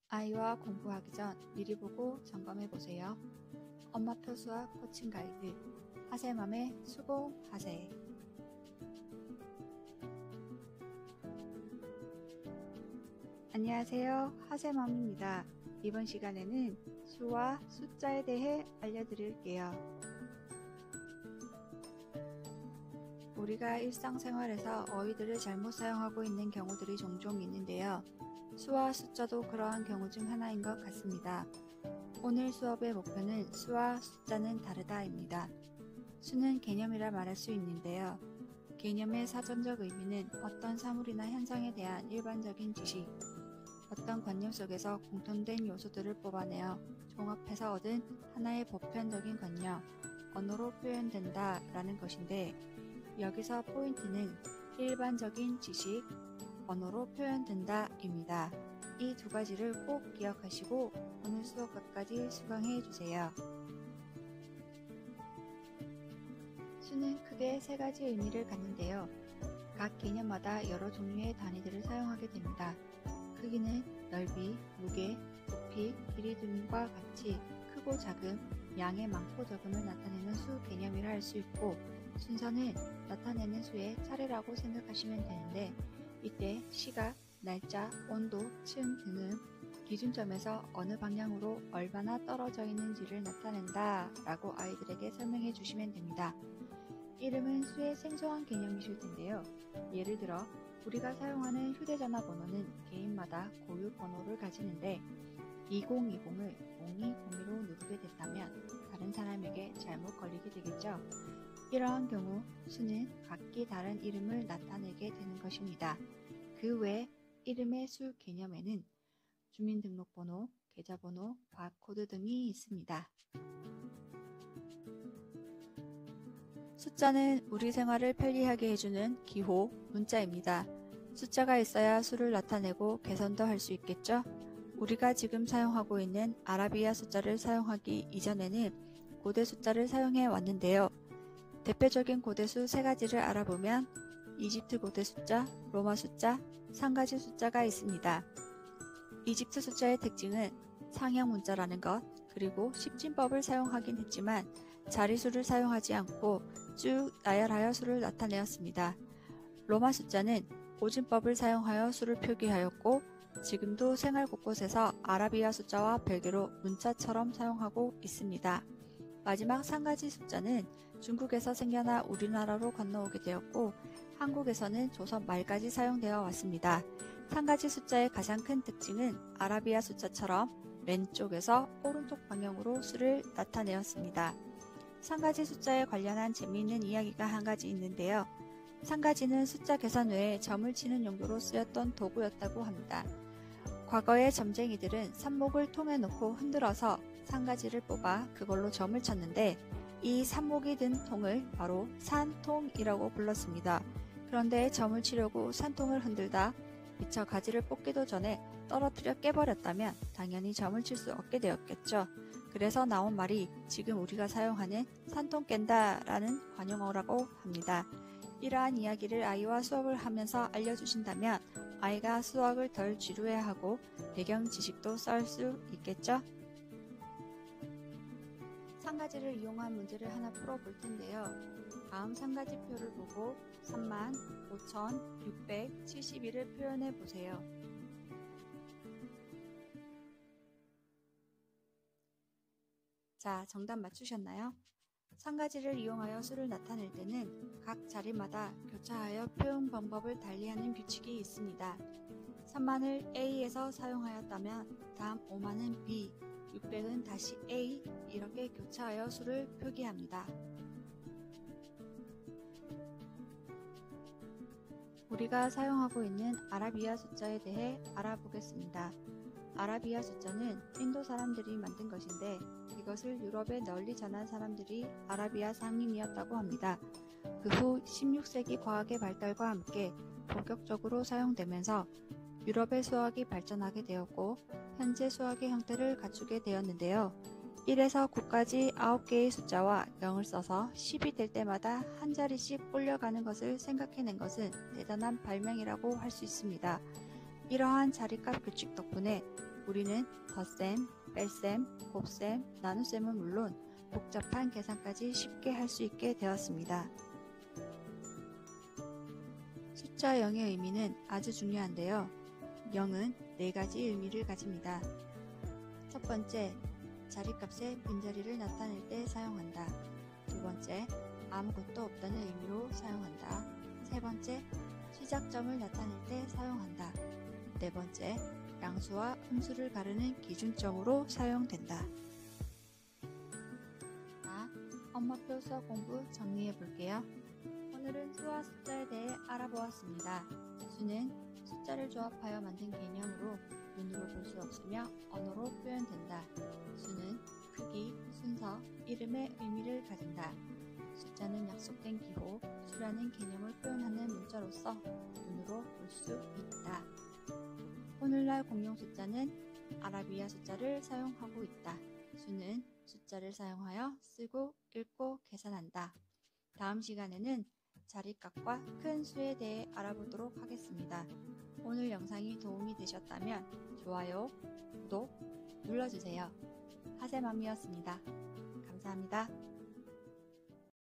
아이와 공부하기 전 미리 보고 점검해 보세요. 엄마표 수학 코칭 가이드 하세맘의 수고하세. 안녕하세요. 하세맘입니다. 이번 시간에는 수와 숫자에 대해 알려드릴게요. 우리가 일상생활에서 어휘들을 잘못 사용하고 있는 경우들이 종종 있는데요. 수와 숫자도 그러한 경우 중 하나인 것 같습니다. 오늘 수업의 목표는 수와 숫자는 다르다입니다. 수는 개념이라 말할 수 있는데요. 개념의 사전적 의미는 어떤 사물이나 현상에 대한 일반적인 지식, 어떤 관념 속에서 공통된 요소들을 뽑아내어 종합해서 얻은 하나의 보편적인 관념, 언어로 표현된다 라는 것인데, 여기서 포인트는 일반적인 지식, 언어로 표현된다 입니다. 이 두 가지를 꼭 기억하시고 오늘 수업 끝까지 수강해 주세요. 수는 크게 세 가지 의미를 갖는데요. 각 개념마다 여러 종류의 단위들을 사용하게 됩니다. 크기는 넓이, 무게, 부피, 길이 등과 같이 크고 작음, 양의 많고 적음을 나타내는 수 개념이라 할 수 있고, 순서는 나타내는 수의 차례라고 생각하시면 되는데, 이때 시각, 날짜, 온도, 층 등은 기준점에서 어느 방향으로 얼마나 떨어져 있는지를 나타낸다 라고 아이들에게 설명해 주시면 됩니다. 이름은 수의 생소한 개념이실 텐데요. 예를 들어 우리가 사용하는 휴대전화 번호는 개인마다 고유 번호를 가지는데 2020을 0202로 누르게 됐다면 다른 사람에게 잘못 걸리게 되겠죠. 이러한 경우 수는 각기 다른 이름을 나타내게 되는 것입니다. 그 외 이름의 수 개념에는 주민등록번호, 계좌번호, 바코드 등이 있습니다. 숫자는 우리 생활을 편리하게 해주는 기호, 문자입니다. 숫자가 있어야 수를 나타내고 계산도 할 수 있겠죠? 우리가 지금 사용하고 있는 아라비아 숫자를 사용하기 이전에는 고대 숫자를 사용해 왔는데요. 대표적인 고대수 세 가지를 알아보면 이집트 고대 숫자, 로마 숫자, 3가지 숫자가 있습니다. 이집트 숫자의 특징은 상형 문자라는 것, 그리고 십진법을 사용하긴 했지만 자리수를 사용하지 않고 쭉 나열하여 수를 나타내었습니다. 로마 숫자는 오진법을 사용하여 수를 표기하였고, 지금도 생활 곳곳에서 아라비아 숫자와 별개로 문자처럼 사용하고 있습니다. 마지막 3가지 숫자는 중국에서 생겨나 우리나라로 건너오게 되었고, 한국에서는 조선 말까지 사용되어 왔습니다. 3가지 숫자의 가장 큰 특징은 아라비아 숫자처럼 왼쪽에서 오른쪽 방향으로 수를 나타내었습니다. 3가지 숫자에 관련한 재미있는 이야기가 한 가지 있는데요. 3가지는 숫자 계산 외에 점을 치는 용도로 쓰였던 도구였다고 합니다. 과거의 점쟁이들은 삽목을 통에 넣고 흔들어서 3가지를 뽑아 그걸로 점을 쳤는데, 이 삽목이 든 통을 바로 산통이라고 불렀습니다. 그런데 점을 치려고 산통을 흔들다 미처 가지를 뽑기도 전에 떨어뜨려 깨버렸다면 당연히 점을 칠 수 없게 되었겠죠. 그래서 나온 말이 지금 우리가 사용하는 산통 깬다 라는 관용어라고 합니다. 이러한 이야기를 아이와 수업을 하면서 알려주신다면 아이가 수학을 덜 지루해하고 배경 지식도 쌓을 수 있겠죠? 3가지를 이용한 문제를 하나 풀어볼 텐데요. 다음 3가지 표를 보고 35,671을 표현해 보세요. 자, 정답 맞추셨나요? 3가지를 이용하여 수를 나타낼 때는 각 자리마다 교차하여 표현 방법을 달리하는 규칙이 있습니다. 3만을 A에서 사용하였다면 다음 5만은 B, 600은 다시 A, 이렇게 교차하여 수를 표기합니다. 우리가 사용하고 있는 아라비아 숫자에 대해 알아보겠습니다. 아라비아 숫자는 인도 사람들이 만든 것인데 이것을 유럽에 널리 전한 사람들이 아라비아 상인이었다고 합니다. 그 후 16세기 과학의 발달과 함께 본격적으로 사용되면서 유럽의 수학이 발전하게 되었고 현재 수학의 형태를 갖추게 되었는데요. 1에서 9까지 9개의 숫자와 0을 써서 10이 될 때마다 한 자리씩 올려가는 것을 생각해낸 것은 대단한 발명이라고 할 수 있습니다. 이러한 자리값 규칙 덕분에 우리는 덧셈, 뺄셈, 곱셈, 나눗셈은 물론 복잡한 계산까지 쉽게 할 수 있게 되었습니다. 숫자 0의 의미는 아주 중요한데요. 0은 4가지 의미를 가집니다. 첫 번째, 자리값의 빈자리를 나타낼 때 사용한다. 두 번째, 아무것도 없다는 의미로 사용한다. 세 번째, 시작점을 나타낼 때 사용한다. 네 번째, 양수와 음수를 가르는 기준점으로 사용된다. 자, 엄마표 수학 공부 정리해 볼게요. 오늘은 수와 숫자에 대해 알아보았습니다. 수는 숫자를 조합하여 만든 개념으로 눈으로 볼 수 없으며 언어로 표현된다. 수는 크기, 순서, 이름의 의미를 가진다. 숫자는 약속된 기호, 수라는 개념을 표현하는 문자로서 눈으로 볼 수 있다. 오늘날 공용 숫자는 아라비아 숫자를 사용하고 있다. 수는 숫자를 사용하여 쓰고, 읽고, 계산한다. 다음 시간에는 자리값과 큰 수에 대해 알아보도록 하겠습니다. 오늘 영상이 도움이 되셨다면 좋아요, 구독 눌러주세요. 하세맘이었습니다. 감사합니다.